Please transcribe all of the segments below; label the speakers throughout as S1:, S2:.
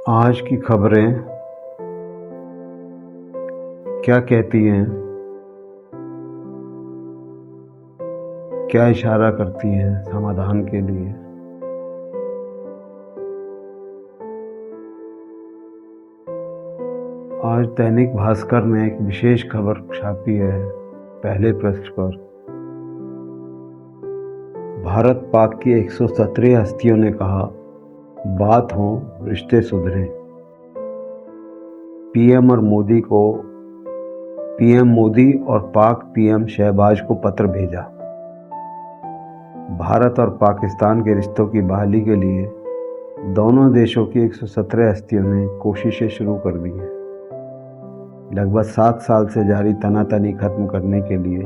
S1: आज की खबरें क्या कहती हैं, क्या इशारा करती हैं समाधान के लिए। आज दैनिक भास्कर ने एक विशेष खबर छापी है। पहले पृष्ठ पर भारत पाक की 117 हस्तियों ने कहा, बात हो रिश्ते सुधरे। पीएम मोदी और पाक पीएम शहबाज को पत्र भेजा। भारत और पाकिस्तान के रिश्तों की बहाली के लिए दोनों देशों की 117 हस्तियों ने कोशिशें शुरू कर दी हैं। लगभग 7 साल से जारी तनातनी खत्म करने के लिए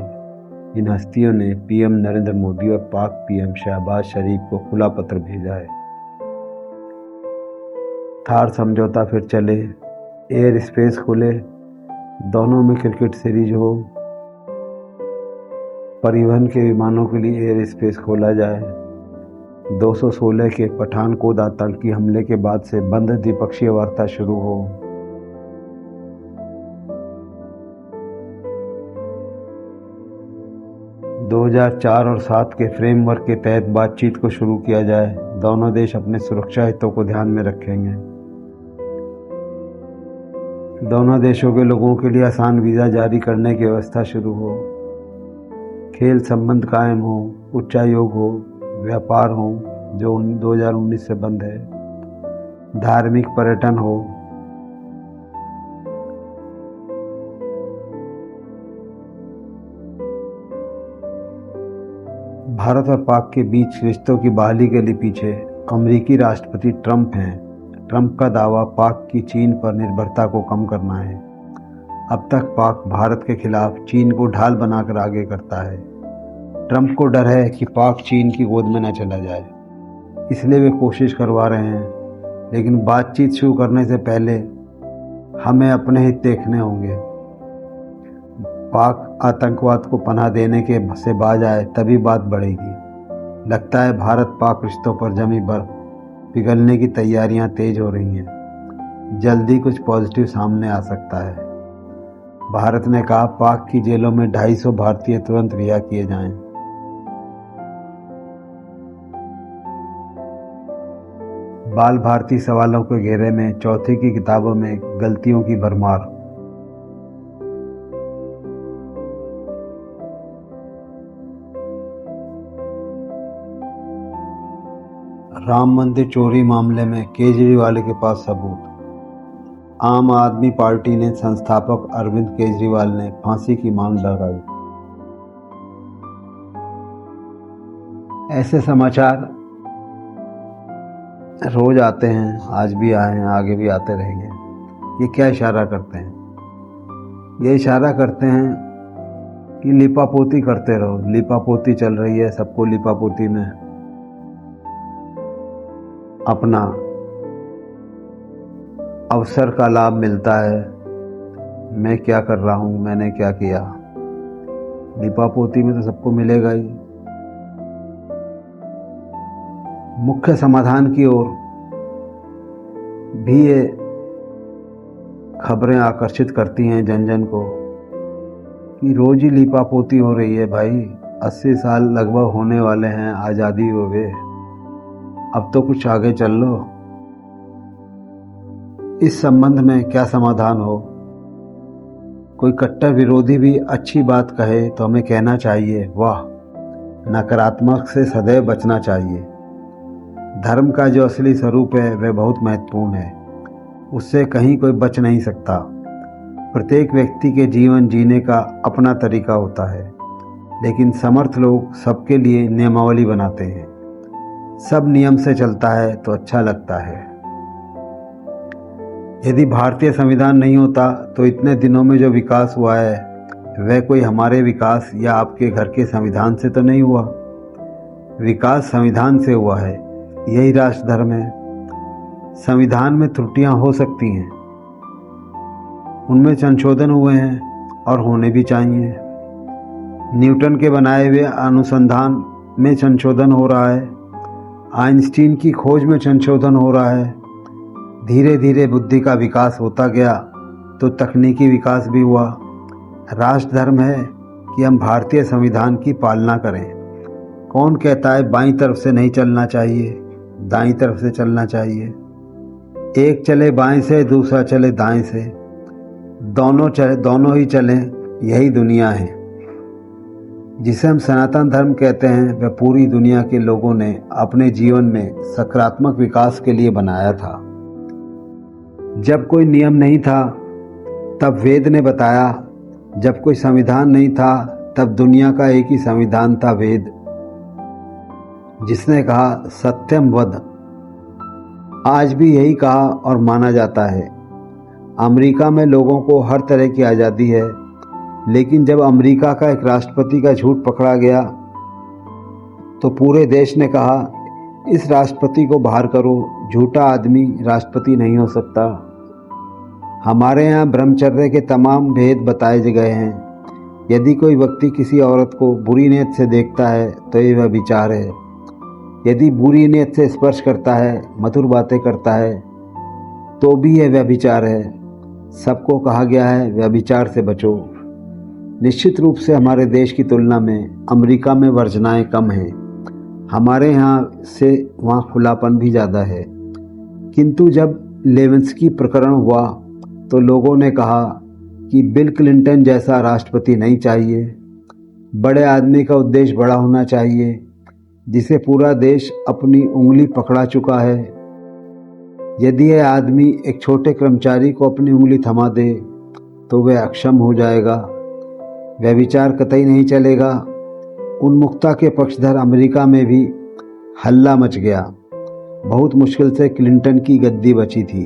S1: इन हस्तियों ने पीएम नरेंद्र मोदी और पाक पीएम शहबाज शरीफ को खुला पत्र भेजा है। थार समझौता फिर चले, एयर स्पेस खुले, दोनों में क्रिकेट सीरीज हो, परिवहन के विमानों के लिए एयर स्पेस खोला जाए, 216 के पठानकोट आतंकी हमले के बाद से बंद द्विपक्षीय वार्ता शुरू हो। दो 2004 और 2007 के फ्रेमवर्क के तहत बातचीत को शुरू किया जाए। दोनों देश अपने सुरक्षा हितों को ध्यान में रखेंगे। दोनों देशों के लोगों के लिए आसान वीज़ा जारी करने की व्यवस्था शुरू हो। खेल संबंध कायम हो, उच्चायोग हो, व्यापार हो जो 2019 से बंद है, धार्मिक पर्यटन हो। भारत और पाक के बीच रिश्तों की बहाली के लिए पीछे अमेरिकी राष्ट्रपति ट्रंप हैं। ट्रंप का दावा पाक की चीन पर निर्भरता को कम करना है। अब तक पाक भारत के खिलाफ चीन को ढाल बनाकर आगे करता है। ट्रंप को डर है कि पाक चीन की गोद में न चला जाए, इसलिए वे कोशिश करवा रहे हैं। लेकिन बातचीत शुरू करने से पहले हमें अपने हित देखने होंगे। पाक आतंकवाद को पनाह देने के से बाज आए तभी बात बढ़ेगी। लगता है भारत पाक रिश्तों पर जमी बर्फ पिघलने की तैयारियां तेज हो रही हैं। जल्दी कुछ पॉजिटिव सामने आ सकता है। भारत ने कहा, पाक की जेलों में 250 भारतीय तुरंत रिहा किए जाएं। बाल भारती सवालों के घेरे में चौथी की किताबों में गलतियों की भरमार। राम मंदिर चोरी मामले में केजरीवाल के पास सबूत। आम आदमी पार्टी ने संस्थापक अरविंद केजरीवाल ने फांसी की मांग लगाई। ऐसे समाचार रोज आते हैं, आज भी आए हैं, आगे भी आते रहेंगे। ये क्या इशारा करते हैं? ये इशारा करते हैं कि लिपापोती करते रहो। लिपापोती चल रही है, सबको लिपापोती में अपना अवसर का लाभ मिलता है। मैं क्या कर रहा हूँ, मैंने क्या किया। लिपापोती में तो सबको मिलेगा ही। मुख्य समाधान की ओर भी ये खबरें आकर्षित करती हैं जन जन को कि रोज ही लिपापोती हो रही है। भाई 80 साल लगभग होने वाले हैं आज़ादी हुए, अब तो कुछ आगे चल लो। इस संबंध में क्या समाधान हो? कोई कट्टर विरोधी भी अच्छी बात कहे तो हमें कहना चाहिए, वाह। नकारात्मक से सदैव बचना चाहिए। धर्म का जो असली स्वरूप है वह बहुत महत्वपूर्ण है, उससे कहीं कोई बच नहीं सकता। प्रत्येक व्यक्ति के जीवन जीने का अपना तरीका होता है, लेकिन समर्थ लोग सबके लिए नियमावली बनाते हैं। सब नियम से चलता है तो अच्छा लगता है। यदि भारतीय संविधान नहीं होता तो इतने दिनों में जो विकास हुआ है वह कोई हमारे विकास या आपके घर के संविधान से तो नहीं हुआ। विकास संविधान से हुआ है, यही राष्ट्र धर्म है। संविधान में त्रुटियां हो सकती हैं, उनमें संशोधन हुए हैं और होने भी चाहिए। न्यूटन के बनाए हुए अनुसंधान में संशोधन हो रहा है, आइंस्टीन की खोज में संशोधन हो रहा है, धीरे धीरे बुद्धि का विकास होता गया तो तकनीकी विकास भी हुआ। राष्ट्र धर्म है कि हम भारतीय संविधान की पालना करें। कौन कहता है बाईं तरफ से नहीं चलना चाहिए, दाईं तरफ से चलना चाहिए। एक चले बाएं से, दूसरा चले दाएं से, दोनों ही चलें, यही दुनिया है। जिसे हम सनातन धर्म कहते हैं वह पूरी दुनिया के लोगों ने अपने जीवन में सकारात्मक विकास के लिए बनाया था। जब कोई नियम नहीं था तब वेद ने बताया, जब कोई संविधान नहीं था तब दुनिया का एक ही संविधान था, वेद, जिसने कहा सत्यम वद। आज भी यही कहा और माना जाता है। अमेरिका में लोगों को हर तरह की आज़ादी है, लेकिन जब अमेरिका का एक राष्ट्रपति का झूठ पकड़ा गया तो पूरे देश ने कहा इस राष्ट्रपति को बाहर करो, झूठा आदमी राष्ट्रपति नहीं हो सकता। हमारे यहाँ ब्रह्मचर्य के तमाम भेद बताए गए हैं। यदि कोई व्यक्ति किसी औरत को बुरी नीयत से देखता है तो ये व्यभिचार है। यदि बुरी नीयत से स्पर्श करता है, मधुर बातें करता है, तो भी यह व्यभिचार है। सबको कहा गया है व्यभिचार से बचो। निश्चित रूप से हमारे देश की तुलना में अमेरिका में वर्जनाएं कम हैं। हमारे यहाँ से वहाँ खुलापन भी ज़्यादा है। किंतु जब लेविन्स्की प्रकरण हुआ तो लोगों ने कहा कि बिल क्लिंटन जैसा राष्ट्रपति नहीं चाहिए। बड़े आदमी का उद्देश्य बड़ा होना चाहिए, जिसे पूरा देश अपनी उंगली पकड़ा चुका है। यदि यह आदमी एक छोटे कर्मचारी को अपनी उंगली थमा दे तो वह अक्षम हो जाएगा। व्यभिचार कतई नहीं चलेगा। उन्मुक्ता के पक्षधर अमेरिका में भी हल्ला मच गया। बहुत मुश्किल से क्लिंटन की गद्दी बची थी।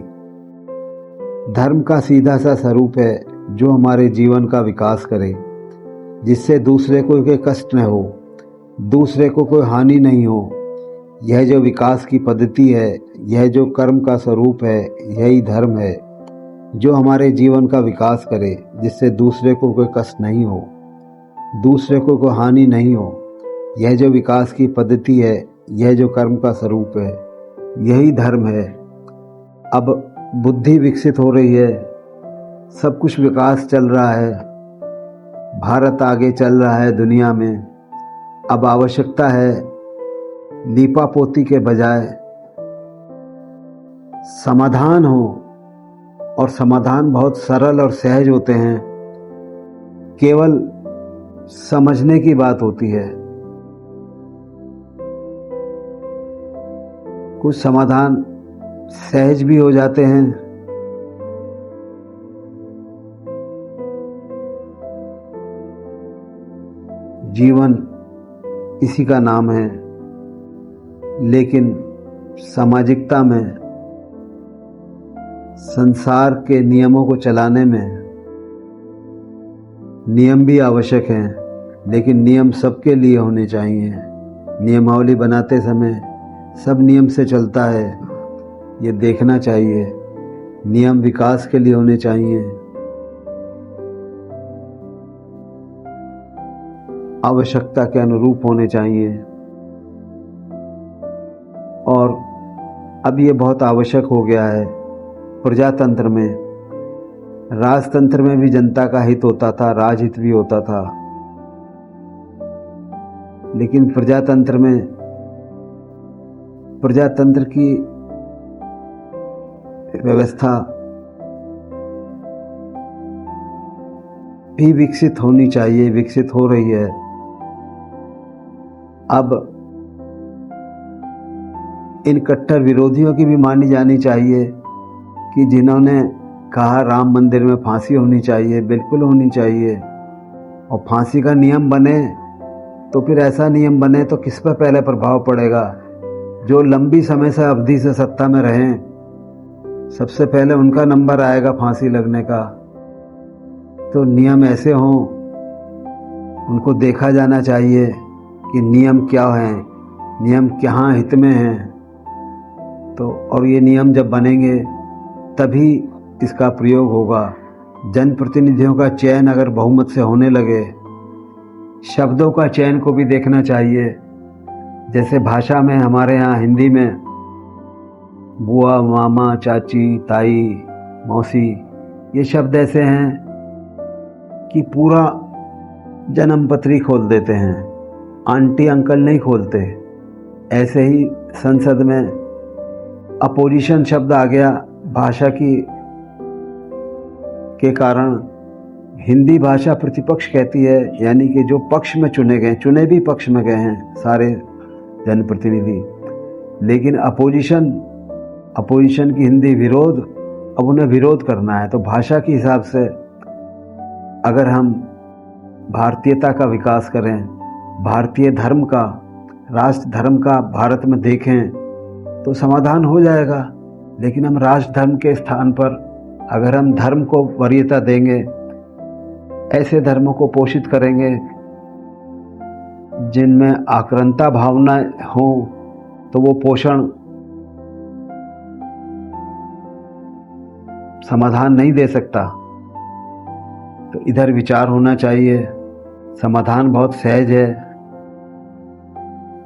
S1: धर्म का सीधा सा स्वरूप है जो हमारे जीवन का विकास करे, जिससे दूसरे को कोई कष्ट न हो, दूसरे को कोई हानि नहीं हो। यह जो विकास की पद्धति है, यह जो कर्म का स्वरूप है, यही धर्म है जो हमारे जीवन का विकास करे, जिससे दूसरे को कोई कष्ट नहीं हो, दूसरे को कोई हानि नहीं हो। यह जो विकास की पद्धति है, यह जो कर्म का स्वरूप है, यही धर्म है। अब बुद्धि विकसित हो रही है, सब कुछ विकास चल रहा है, भारत आगे चल रहा है दुनिया में। अब आवश्यकता है लीपापोती के बजाय समाधान हो, और समाधान बहुत सरल और सहज होते हैं। केवल समझने की बात होती है। कुछ समाधान सहज भी हो जाते हैं। जीवन इसी का नाम है, लेकिन सामाजिकता में, संसार के नियमों को चलाने में नियम भी आवश्यक हैं, लेकिन नियम सबके लिए होने चाहिए। नियमावली बनाते समय सब नियम से चलता है, ये देखना चाहिए। नियम विकास के लिए होने चाहिए, आवश्यकता के अनुरूप होने चाहिए। और अब ये बहुत आवश्यक हो गया है। प्रजातंत्र में, राजतंत्र में भी जनता का हित होता था, राजहित भी होता था, लेकिन प्रजातंत्र में प्रजातंत्र की व्यवस्था भी विकसित होनी चाहिए, विकसित हो रही है। अब इन कट्टर विरोधियों की भी मानी जानी चाहिए कि जिन्होंने कहा राम मंदिर में फांसी होनी चाहिए, बिल्कुल होनी चाहिए। और फांसी का नियम बने तो फिर ऐसा नियम बने तो किस पर पहले प्रभाव पड़ेगा? जो लंबी समय से अवधि से सत्ता में रहें, सबसे पहले उनका नंबर आएगा फांसी लगने का। तो नियम ऐसे हों, उनको देखा जाना चाहिए कि नियम क्या हैं, नियम कहाँ हित में हैं। तो और ये नियम जब बनेंगे तभी इसका प्रयोग होगा। जनप्रतिनिधियों का चयन अगर बहुमत से होने लगे, शब्दों का चयन को भी देखना चाहिए। जैसे भाषा में हमारे यहाँ हिंदी में बुआ, मामा, चाची, ताई, मौसी, ये शब्द ऐसे हैं कि पूरा जन्म पत्री खोल देते हैं। आंटी अंकल नहीं खोलते। ऐसे ही संसद में अपोजिशन शब्द आ गया भाषा के कारण। हिंदी भाषा प्रतिपक्ष कहती है, यानी कि जो पक्ष में चुने भी पक्ष में गए हैं सारे जनप्रतिनिधि। लेकिन अपोजिशन की हिंदी विरोध, अब उन्हें विरोध करना है। तो भाषा के हिसाब से अगर हम भारतीयता का विकास करें, भारतीय धर्म का, राष्ट्र धर्म का भारत में देखें तो समाधान हो जाएगा। लेकिन हम राष्ट्र धर्म के स्थान पर अगर हम धर्म को वरीयता देंगे, ऐसे धर्मों को पोषित करेंगे जिनमें आक्रांता भावना हो, तो वो पोषण समाधान नहीं दे सकता। तो इधर विचार होना चाहिए। समाधान बहुत सहज है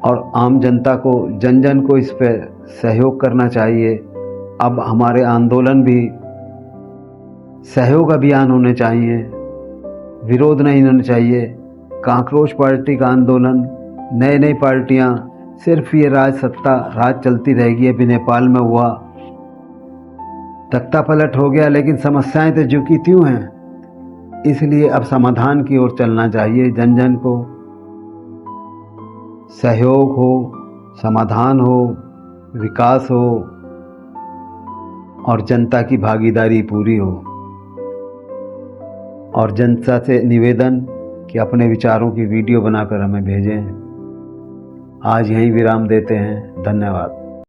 S1: और आम जनता को, जन जन को इस पे सहयोग करना चाहिए। अब हमारे आंदोलन भी सहयोग अभियान होने चाहिए, विरोध नहीं होना चाहिए। कांकरोच पार्टी का आंदोलन, नई पार्टियां, सिर्फ ये राज चलती रहेगी। अभी नेपाल में हुआ, तख्ता पलट हो गया, लेकिन समस्याएं तो झुकी त्यों हैं। इसलिए अब समाधान की ओर चलना चाहिए। जन जन को सहयोग हो, समाधान हो, विकास हो और जनता की भागीदारी पूरी हो। और जनता से निवेदन कि अपने विचारों की वीडियो बनाकर हमें भेजें। आज यहीं विराम देते हैं। धन्यवाद।